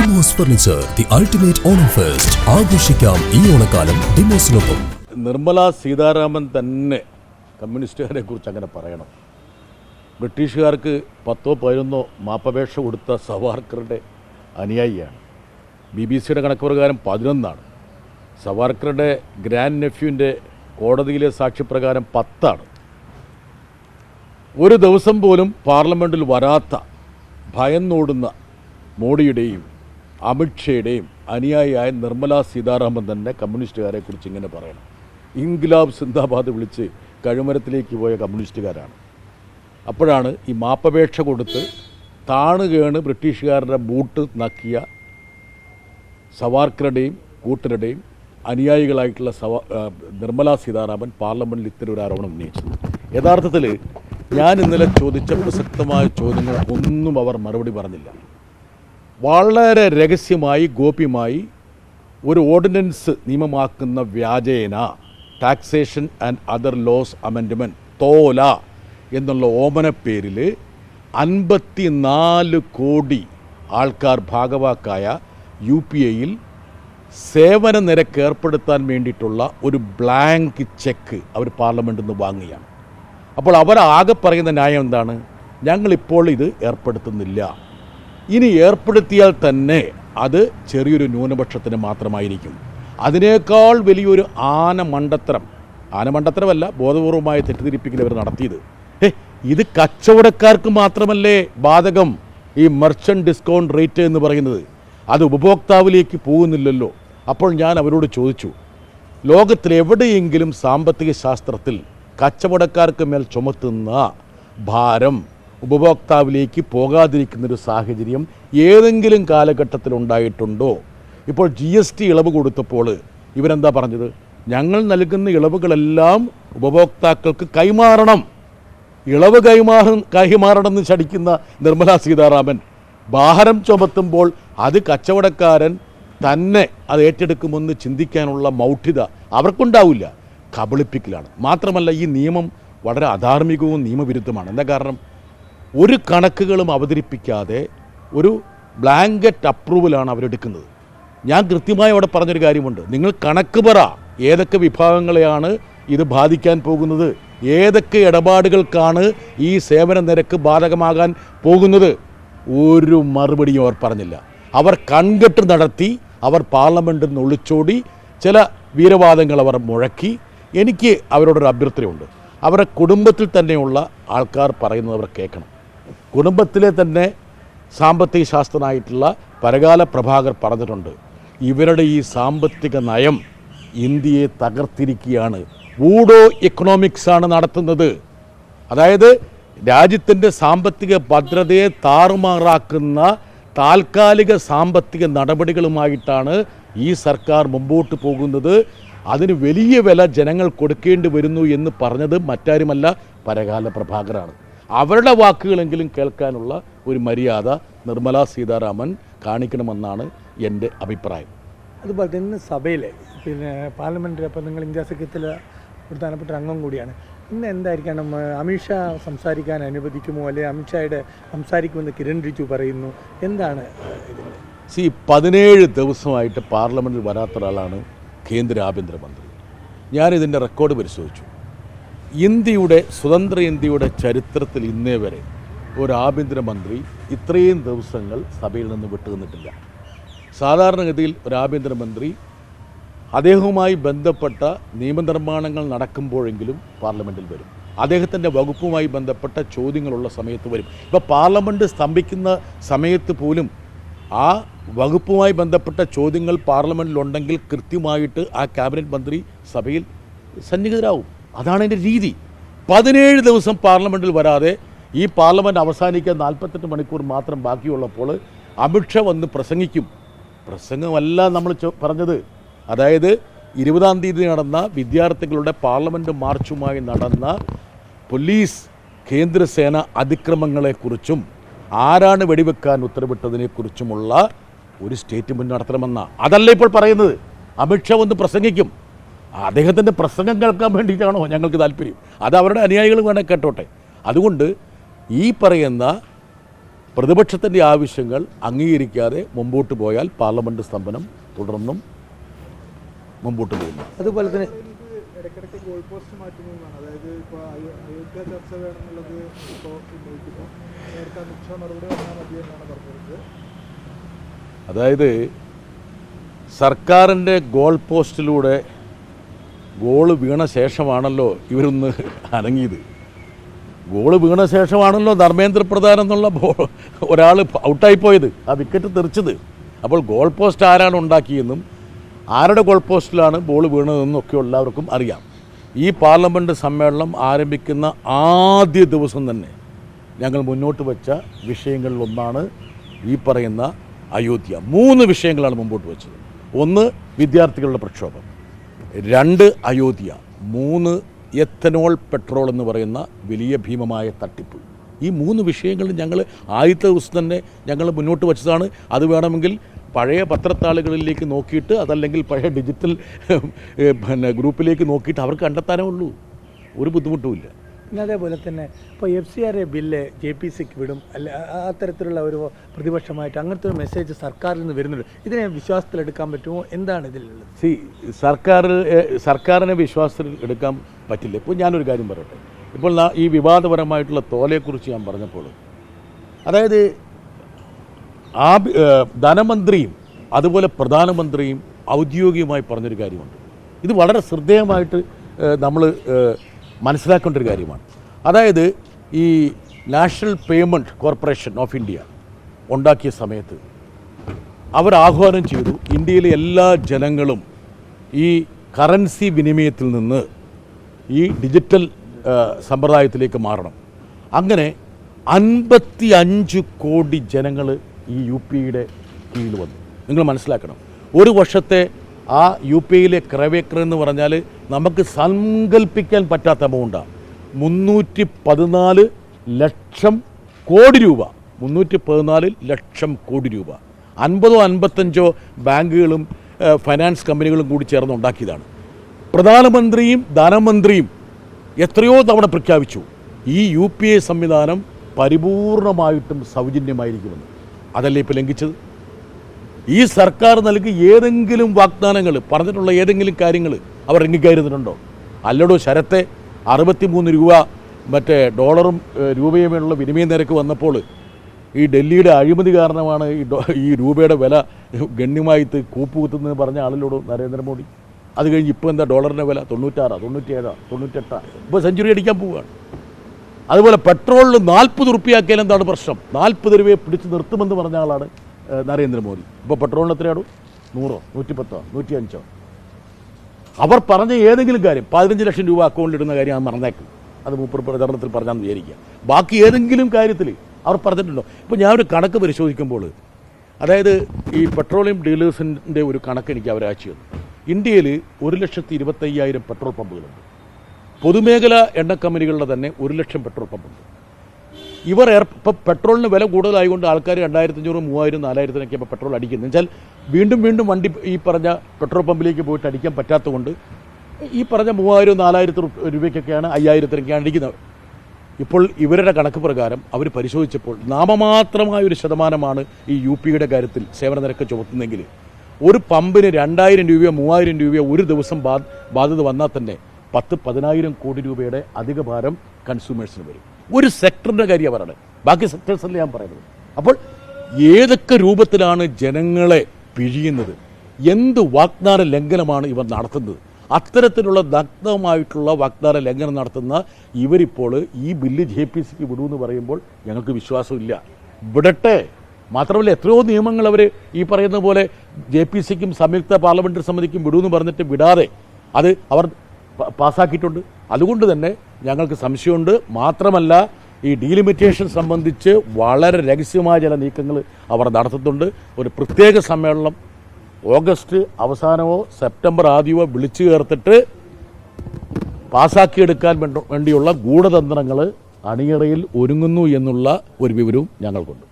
Demos furniture, the ultimate Onam fest. ആഘോഷിക്കാം ഈ ഓണക്കാലം ഡിമോസിനൊപ്പം. നിർമ്മല സീതാരാമൻ തന്നെ കമ്മ്യൂണിസ്റ്റുകാരെ കുറിച്ച് അങ്ങനെ പറയണം. ബ്രിട്ടീഷുകാർക്ക് 10-11 മാപ്പപേക്ഷ കൊടുത്ത സവാർക്കറുടെ അനുയായിയാണ്. BBC കണക്ക് പ്രകാരം 11. സവാർക്കറുടെ ഗ്രാൻഡ് നെഫ്യൂവിൻ്റെ കോടതിയിലെ സാക്ഷ്യപ്രകാരം 10. ഒരു ദിവസം പോലും പാർലമെൻറ്റിൽ വരാത്ത ഭയന്നോടുന്ന മോഡിയുടെയും അമിത്ഷയുടെയും അനുയായിയായ നിർമ്മല സീതാരാമൻ തന്നെ കമ്മ്യൂണിസ്റ്റുകാരെ കുറിച്ച് ഇങ്ങനെ പറയണം. ഇൻക്ലാബ് സിന്ദാബാദ് വിളിച്ച് കഴുമരത്തിലേക്ക് പോയ കമ്മ്യൂണിസ്റ്റുകാരാണ്. അപ്പോഴാണ് ഈ മാപ്പപേക്ഷ കൊടുത്ത് താണുകേണ് ബ്രിട്ടീഷുകാരുടെ ബൂട്ട് നക്കിയ സവാർക്കറുടെയും കൂട്ടരുടെയും അനുയായികളായിട്ടുള്ള നിർമ്മല സീതാരാമൻ പാർലമെൻറ്റിൽ ഇത്തരം ഒരു ആരോപണം ഉന്നയിച്ചത്. യഥാർത്ഥത്തിൽ ഞാൻ ഇന്നലെ ചോദിച്ച പ്രസക്തമായ ചോദ്യങ്ങൾ ഒന്നും അവർ മറുപടി പറഞ്ഞില്ല. വളരെ രഹസ്യമായി ഗോപ്യമായി ഒരു ഓർഡിനൻസ് നിയമമാക്കുന്ന വ്യാജേന taxation and other laws amendment തോല എന്നുള്ള ഓമന പേരിൽ 54 കോടി ആൾക്കാർ ഭാഗവാക്കായ UPAയിൽ സേവന നിരക്ക് ഏർപ്പെടുത്താൻ വേണ്ടിയിട്ടുള്ള ഒരു ബ്ലാങ്ക് ചെക്ക് അവർ പാർലമെൻറ്റിൽ നിന്ന് വാങ്ങുകയാണ്. അപ്പോൾ അവരാകെ പറയുന്ന ന്യായം എന്താണ്? ഞങ്ങളിപ്പോൾ ഇത് ഏർപ്പെടുത്തുന്നില്ല, ഇനി ഏർപ്പെടുത്തിയാൽ തന്നെ അത് ചെറിയൊരു ന്യൂനപക്ഷത്തിന് മാത്രമായിരിക്കും. അതിനേക്കാൾ വലിയൊരു ആനമണ്ടത്തരമല്ല, ബോധപൂർവമായ തെറ്റിദ്ധരിപ്പിക്കൽ അവർ നടത്തിയത്. ഇത് കച്ചവടക്കാർക്ക് മാത്രമല്ലേ ബാധകം, ഈ മെർച്ചൻ്റ് ഡിസ്കൗണ്ട് റേറ്റ് എന്ന് പറയുന്നത്. അത് ഉപഭോക്താവിലേക്ക് പോകുന്നില്ലല്ലോ. അപ്പോൾ ഞാൻ അവരോട് ചോദിച്ചു, ലോകത്തിലെവിടെയെങ്കിലും സാമ്പത്തിക ശാസ്ത്രത്തിൽ കച്ചവടക്കാർക്ക് മേൽ ചുമത്തുന്ന ഭാരം ഉപഭോക്താവിലേക്ക് പോകാതിരിക്കുന്നൊരു സാഹചര്യം ഏതെങ്കിലും കാലഘട്ടത്തിൽ ഉണ്ടായിട്ടുണ്ടോ? ഇപ്പോൾ GST ഇളവ് കൊടുത്തപ്പോൾ ഇവരെന്താ പറഞ്ഞത്? ഞങ്ങൾ നൽകുന്ന ഇളവുകളെല്ലാം ഉപഭോക്താക്കൾക്ക് കൈമാറണം, ഇളവ് കൈമാറണമെന്ന് ശടിക്കുന്ന നിർമ്മല സീതാരാമൻ ഭാരം ചുമത്തുമ്പോൾ അത് കച്ചവടക്കാരൻ തന്നെ അത് ഏറ്റെടുക്കുമെന്ന് ചിന്തിക്കാനുള്ള മൗഢ്യത അവർക്കുണ്ടാവില്ല. കബളിപ്പിക്കലാണ്. മാത്രമല്ല ഈ നിയമം വളരെ അധാർമികവും നിയമവിരുദ്ധമാണ്. എന്താ കാരണം? ഒരു കണക്കുകളും അവതരിപ്പിക്കാതെ ഒരു ബ്ലാങ്കറ്റ് അപ്രൂവലാണ് അവരെടുക്കുന്നത്. ഞാൻ കൃത്യമായി അവിടെ പറഞ്ഞൊരു കാര്യമുണ്ട്. നിങ്ങൾ കണക്ക് പറ, ഏതൊക്കെ വിഭാഗങ്ങളെയാണ് ഇത് ബാധിക്കാൻ പോകുന്നത്, ഏതൊക്കെ ഇടപാടുകൾക്കാണ് ഈ സേവന നിരക്ക് ബാധകമാകാൻ പോകുന്നത്. ഒരു മറുപടിയും അവർ പറഞ്ഞില്ല. അവർ കൺകെട്ട് നടത്തി, അവർ പാർലമെൻറ്റിൽ നിന്ന് ഒളിച്ചോടി, ചില വീരവാദങ്ങൾ അവർ മുഴക്കി. എനിക്ക് അവരോടൊരു അഭ്യർത്ഥനയുണ്ട്. അവരുടെ കുടുംബത്തിൽ തന്നെയുള്ള ആൾക്കാർ പറയുന്നത് അവർ കേൾക്കണം. കുടുംബത്തിലെ തന്നെ സാമ്പത്തിക ശാസ്ത്രനായിട്ടുള്ള പരകാല പ്രഭാകർ പറഞ്ഞിട്ടുണ്ട്, ഇവരുടെ ഈ സാമ്പത്തിക നയം ഇന്ത്യയെ തകർത്തിരിക്കുകയാണ്. വൂഡോ എക്കണോമിക്സാണ് നടത്തുന്നത്. അതായത് രാജ്യത്തിൻ്റെ സാമ്പത്തിക ഭദ്രതയെ താറുമാറാക്കുന്ന താൽക്കാലിക സാമ്പത്തിക നടപടികളുമായിട്ടാണ് ഈ സർക്കാർ മുമ്പോട്ട് പോകുന്നത്. അതിന് വലിയ വില ജനങ്ങൾ കൊടുക്കേണ്ടി വരുന്നു എന്ന് പറഞ്ഞത് മറ്റാരുമല്ല, പരകാല പ്രഭാകരാണ്. അവരുടെ വാക്കുകളെങ്കിലും കേൾക്കാനുള്ള ഒരു മര്യാദ നിർമ്മല സീതാരാമൻ കാണിക്കണമെന്നാണ് എൻ്റെ അഭിപ്രായം. അതുപോലെ തന്നെ സഭയിലെ പാർലമെൻറ്റിൽ, അപ്പോൾ നിങ്ങൾ ഇന്ത്യ സഖ്യത്തിലെ പ്രധാനപ്പെട്ട അംഗം കൂടിയാണ്. ഇന്ന് എന്തായിരിക്കണം അമിത്ഷാ സംസാരിക്കാൻ അനുവദിക്കുമോ, അല്ലെങ്കിൽ അമിത്ഷായുടെ സംസാരിക്കുമെന്ന് കിരൺ റിജിജു പറയുന്നു. എന്താണ് ഇതിൻ്റെ? 17 ദിവസമായിട്ട് പാർലമെൻറ്റിൽ വരാത്ത ഒരാളാണ് കേന്ദ്ര ആഭ്യന്തരമന്ത്രി. ഞാനിതിൻ്റെ റെക്കോർഡ് പരിശോധിച്ചു. സ്വതന്ത്ര ഇന്ത്യയുടെ ചരിത്രത്തിൽ ഇന്നേ വരെ ഒരു ആഭ്യന്തരമന്ത്രി ഇത്രയും ദിവസങ്ങൾ സഭയിൽ നിന്ന് വിട്ടുനിന്നിട്ടില്ല. സാധാരണഗതിയിൽ ഒരു ആഭ്യന്തരമന്ത്രി അദ്ദേഹവുമായി ബന്ധപ്പെട്ട നിയമനിർമ്മാണങ്ങൾ നടക്കുമ്പോഴെങ്കിലും പാർലമെൻറ്റിൽ വരും. അദ്ദേഹത്തിൻ്റെ വകുപ്പുമായി ബന്ധപ്പെട്ട ചോദ്യങ്ങളുള്ള സമയത്ത് വരും. ഇപ്പോൾ പാർലമെൻറ്റ് സ്തംഭിക്കുന്ന സമയത്ത് പോലും ആ വകുപ്പുമായി ബന്ധപ്പെട്ട ചോദ്യങ്ങൾ പാർലമെൻറ്റിലുണ്ടെങ്കിൽ കൃത്യമായിട്ട് ആ ക്യാബിനറ്റ് മന്ത്രി സഭയിൽ സന്നിഹിതരാകും. അതാണ് എൻ്റെ രീതി. 17 ദിവസം പാർലമെൻറ്റിൽ വരാതെ ഈ പാർലമെൻറ്റ് അവസാനിക്കാൻ 48 മണിക്കൂർ മാത്രം ബാക്കിയുള്ളപ്പോൾ അമിത്ഷാ വന്ന് പ്രസംഗിക്കും. പ്രസംഗമല്ല നമ്മൾ പറഞ്ഞത്. അതായത് 20-ാം തീയതി നടന്ന വിദ്യാർത്ഥികളുടെ പാർലമെൻറ്റ് മാർച്ചുമായി നടന്ന പോലീസ് കേന്ദ്രസേന അതിക്രമങ്ങളെക്കുറിച്ചും ആരാണ് വെടിവെക്കാൻ ഉത്തരവിട്ടതിനെക്കുറിച്ചുമുള്ള ഒരു സ്റ്റേറ്റ്മെൻറ്റ് നടത്തണമെന്നാണ്. അതല്ല ഇപ്പോൾ പറയുന്നത്. അമിത്ഷാ വന്ന് പ്രസംഗിക്കും. അദ്ദേഹത്തിൻ്റെ പ്രസംഗം കേൾക്കാൻ വേണ്ടിയിട്ടാണോ ഞങ്ങൾക്ക് താല്പര്യം? അത് അവരുടെ അനുയായികൾ വേണേൽ കേട്ടോട്ടെ. അതുകൊണ്ട് ഈ പറയുന്ന പ്രതിപക്ഷത്തിൻ്റെ ആവശ്യങ്ങൾ അംഗീകരിക്കാതെ മുമ്പോട്ട് പോയാൽ പാർലമെൻറ്റ് സ്തംഭനം തുടർന്നും മുമ്പോട്ട് പോകുന്നു. അതുപോലെ തന്നെ ഇടയ്ക്കിടയ്ക്ക് ഗോൾ പോസ്റ്റ് മാറ്റുന്നതാണ്. അതായത് ഇപ്പോൾ അയോധ്യ ചർച്ച വേണമെന്നുള്ളത് ഇപ്പോൾ ഉന്നയിക്കുന്നു. നേരത്തെ അമിത്ഷാ മറുപടി പറഞ്ഞാൽ മതി എന്നാണ് പറഞ്ഞത്. അതായത് സർക്കാരിൻ്റെ ഗോൾ പോസ്റ്റിലൂടെ ഗോള് വീണ ശേഷമാണല്ലോ ഇവരൊന്ന് അനങ്ങിയത്. ഗോള് വീണ ശേഷമാണല്ലോ ധർമ്മേന്ദ്ര പ്രധാൻ എന്നുള്ള ഒരാൾ ഔട്ടായിപ്പോയത്, ആ വിക്കറ്റ് തെറിച്ചത്. അപ്പോൾ ഗോൾ പോസ്റ്റ് ആരാണ് ഉണ്ടാക്കിയെന്നും ആരുടെ ഗോൾ പോസ്റ്റിലാണ് ബോൾ വീണതെന്നും ഒക്കെ എല്ലാവർക്കും അറിയാം. ഈ പാർലമെൻറ്റ് സമ്മേളനം ആരംഭിക്കുന്ന ആദ്യ ദിവസം തന്നെ ഞങ്ങൾ മുന്നോട്ട് വച്ച വിഷയങ്ങളിലൊന്നാണ് ഈ പറയുന്ന അയോധ്യ. 3 വിഷയങ്ങളാണ് മുമ്പോട്ട് വെച്ചത്. 1 വിദ്യാർത്ഥികളുടെ പ്രക്ഷോഭം, 2 അയോധ്യ, 3 എത്തനോൾ പെട്രോൾ എന്ന് പറയുന്ന വലിയ ഭീമമായ തട്ടിപ്പ്. ഈ 3 വിഷയങ്ങൾ ഞങ്ങൾ ആദ്യത്തെ ദിവസം തന്നെ ഞങ്ങൾ മുന്നോട്ട് വച്ചതാണ്. അത് വേണമെങ്കിൽ പഴയ പത്രത്താളുകളിലേക്ക് നോക്കിയിട്ട്, അതല്ലെങ്കിൽ പഴയ ഡിജിറ്റൽ ഗ്രൂപ്പിലേക്ക് നോക്കിയിട്ട് അവർക്ക് കണ്ടെത്താനേ ഉള്ളൂ. ഒരു ബുദ്ധിമുട്ടുമില്ല. പിന്നെ അതേപോലെ തന്നെ ഇപ്പോൾ FCRA ബില്ല് JPCക്ക് വിടും, അല്ല അത്തരത്തിലുള്ള ഒരു പ്രതിപക്ഷമായിട്ട് അങ്ങനത്തെ ഒരു മെസ്സേജ് സർക്കാരിൽ നിന്ന് വരുന്നുണ്ട്. ഇതിനെ വിശ്വാസത്തിലെടുക്കാൻ പറ്റുമോ? എന്താണ് ഇതിലുള്ളത്? സർക്കാരിനെ വിശ്വാസത്തിൽ എടുക്കാൻ പറ്റില്ല. ഇപ്പോൾ ഞാനൊരു കാര്യം പറയട്ടെ. ഇപ്പോൾ ഈ വിവാദപരമായിട്ടുള്ള തോലയെക്കുറിച്ച് ഞാൻ പറഞ്ഞപ്പോൾ, അതായത് ധനമന്ത്രിയും അതുപോലെ പ്രധാനമന്ത്രിയും ഔദ്യോഗികമായി പറഞ്ഞൊരു കാര്യമുണ്ട്. ഇത് വളരെ ശ്രദ്ധേയമായിട്ട് നമ്മൾ മനസ്സിലാക്കേണ്ട ഒരു കാര്യമാണ്. അതായത് ഈ national payment corporation of India ഉണ്ടാക്കിയ സമയത്ത് അവർ ആഹ്വാനം ചെയ്തു, ഇന്ത്യയിലെ എല്ലാ ജനങ്ങളും ഈ കറൻസി വിനിമയത്തിൽ നിന്ന് ഈ ഡിജിറ്റൽ സമ്പ്രദായത്തിലേക്ക് മാറണം. അങ്ങനെ 55 കോടി ജനങ്ങൾ ഈ UPയുടെ കീഴിൽ വന്നു. നിങ്ങൾ മനസ്സിലാക്കണം, ഒരു വർഷത്തെ ആ UPയിലെ ക്രയവിക്രയം എന്ന് പറഞ്ഞാൽ നമുക്ക് സങ്കല്പിക്കാൻ പറ്റാത്ത എമൗണ്ടാണ്. 314 ലക്ഷം കോടി രൂപ. 314 ലക്ഷം കോടി രൂപ 50ഓ 55ഓ ബാങ്കുകളും ഫൈനാൻസ് കമ്പനികളും കൂടി ചേർന്ന് ഉണ്ടാക്കിയതാണ്. പ്രധാനമന്ത്രിയും ധനമന്ത്രിയും എത്രയോ തവണ പ്രഖ്യാപിച്ചു ഈ UPA സംവിധാനം പരിപൂർണമായിട്ടും സൗജന്യമായിരിക്കുമെന്ന്. അതല്ലേ ഇപ്പോൾ ലംഘിച്ചത്? ഈ സർക്കാർ നൽകി ഏതെങ്കിലും വാഗ്ദാനങ്ങൾ, പറഞ്ഞിട്ടുള്ള ഏതെങ്കിലും കാര്യങ്ങൾ അവർ ഇറങ്ങിക്കയറുന്നുണ്ടോ? അല്ലടോ ശരത്തെ, 63 രൂപ മറ്റേ ഡോളറും രൂപയുമുള്ള വിനിമയ നിരക്ക് വന്നപ്പോൾ ഈ ഡൽഹിയുടെ അഴിമതി കാരണമാണ് ഈ രൂപയുടെ വില ഗണ്യമായിട്ട് കൂപ്പുകുത്തുന്നതെന്ന് പറഞ്ഞ ആളിലോട് നരേന്ദ്രമോദി. അത് കഴിഞ്ഞ് ഇപ്പോൾ എന്താ ഡോളറിൻ്റെ വില 96, 97, 98, ഇപ്പോൾ സെഞ്ചുറി അടിക്കാൻ പോവുകയാണ്. അതുപോലെ പെട്രോളിന് 40 റുപ്യയാക്കിയാൽ എന്താണ് പ്രശ്നം? 40 രൂപയെ പിടിച്ച് നിർത്തുമെന്ന് പറഞ്ഞ ആളാണ് നരേന്ദ്രമോദി. ഇപ്പോൾ പെട്രോളിന് എത്രയാണ്? 100, 110, 105. അവർ പറഞ്ഞ ഏതെങ്കിലും കാര്യം, 15 ലക്ഷം രൂപ അക്കൗണ്ടിലിടുന്ന കാര്യം അത് മറന്നേക്കും. അത് മൂപ്പർ പ്രചരണത്തിൽ പറഞ്ഞാൽ വിചാരിക്കുക. ബാക്കി ഏതെങ്കിലും കാര്യത്തിൽ അവർ പറഞ്ഞിട്ടുണ്ടോ? ഇപ്പോൾ ഞാനൊരു കണക്ക് പരിശോധിക്കുമ്പോൾ, അതായത് ഈ പെട്രോളിയം ഡീലേഴ്സിൻ്റെ ഒരു കണക്ക് എനിക്ക് അവർ അയച്ചു തന്നു. ഇന്ത്യയിൽ 1,25,000 പെട്രോൾ പമ്പുകളുണ്ട്. പൊതുമേഖലാ എണ്ണ കമ്പനികളുടെ തന്നെ 1 ലക്ഷം പെട്രോൾ പമ്പുണ്ട്. ഇവർ ഇപ്പം പെട്രോളിന് വില കൂടുതലായതുകൊണ്ട് ആൾക്കാർ 2,500, 3,000, 4,000 ഇപ്പോൾ പെട്രോൾ അടിക്കുന്നത് വെച്ചാൽ വീണ്ടും വണ്ടി ഈ പറഞ്ഞ പെട്രോൾ പമ്പിലേക്ക് പോയിട്ട് അടിക്കാൻ പറ്റാത്തതുകൊണ്ട് ഈ പറഞ്ഞ 3,000, 4,000 രൂപയ്ക്കൊക്കെയാണ് 5,000-ക്കൊക്കെയാണ് അടിക്കുന്നത്. ഇപ്പോൾ ഇവരുടെ കണക്ക് പ്രകാരം അവർ പരിശോധിച്ചപ്പോൾ നാമമാത്രമായ ഒരു ശതമാനമാണ് ഈ UPയുടെ കാര്യത്തിൽ സേവന നിരക്ക് ചുമത്തുന്നെങ്കിൽ ഒരു പമ്പിന് 2,000 രൂപയോ 3,000 രൂപയോ ഒരു ദിവസം ബാധ്യത വന്നാൽ തന്നെ 10-10,000 കോടി രൂപയുടെ അധിക ഭാരം കൺസ്യൂമേഴ്സിന് വരും. ഒരു സെക്ടറിൻ്റെ കാര്യം പറയുന്നത്, ബാക്കി സെക്ടേഴ്സല്ല ഞാൻ പറയുന്നത്. അപ്പോൾ ഏതൊക്കെ രൂപത്തിലാണ് ജനങ്ങളെ പിഴിയുന്നത്, എന്ത് വാഗ്ദാന ലംഘനമാണ് ഇവർ നടത്തുന്നത്? അത്തരത്തിലുള്ള നഗ്നമായിട്ടുള്ള വാഗ്ദാന ലംഘനം നടത്തുന്ന ഇവരിപ്പോൾ ഈ ബില്ല് JPCക്ക് വിടുമെന്ന് പറയുമ്പോൾ ഞങ്ങൾക്ക് വിശ്വാസമില്ല. വിടട്ടെ. മാത്രമല്ല എത്രയോ നിയമങ്ങൾ അവർ ഈ പറയുന്ന പോലെ JPCക്കും സംയുക്ത പാർലമെൻ്ററി സമിതിക്കും വിടുമെന്ന് പറഞ്ഞിട്ട് വിടാതെ അത് അവർ പാസ്സാക്കിയിട്ടുണ്ട്. അതുകൊണ്ട് തന്നെ ഞങ്ങൾക്ക് സംശയമുണ്ട്. മാത്രമല്ല ഈ ഡീലിമിറ്റേഷൻ സംബന്ധിച്ച് വളരെ രഹസ്യമായ ചില നീക്കങ്ങൾ അവർ നടത്തുന്നുണ്ട്. ഒരു പ്രത്യേക സമ്മേളനം ഓഗസ്റ്റ് അവസാനമോ സെപ്റ്റംബർ ആദ്യമോ വിളിച്ചു ചേർത്തിട്ട് പാസ്സാക്കിയെടുക്കാൻ വേണ്ടിയുള്ള ഗൂഢതന്ത്രങ്ങൾ അണിയറയിൽ ഒരുങ്ങുന്നു എന്നുള്ള ഒരു വിവരവും ഞങ്ങൾക്കുണ്ട്.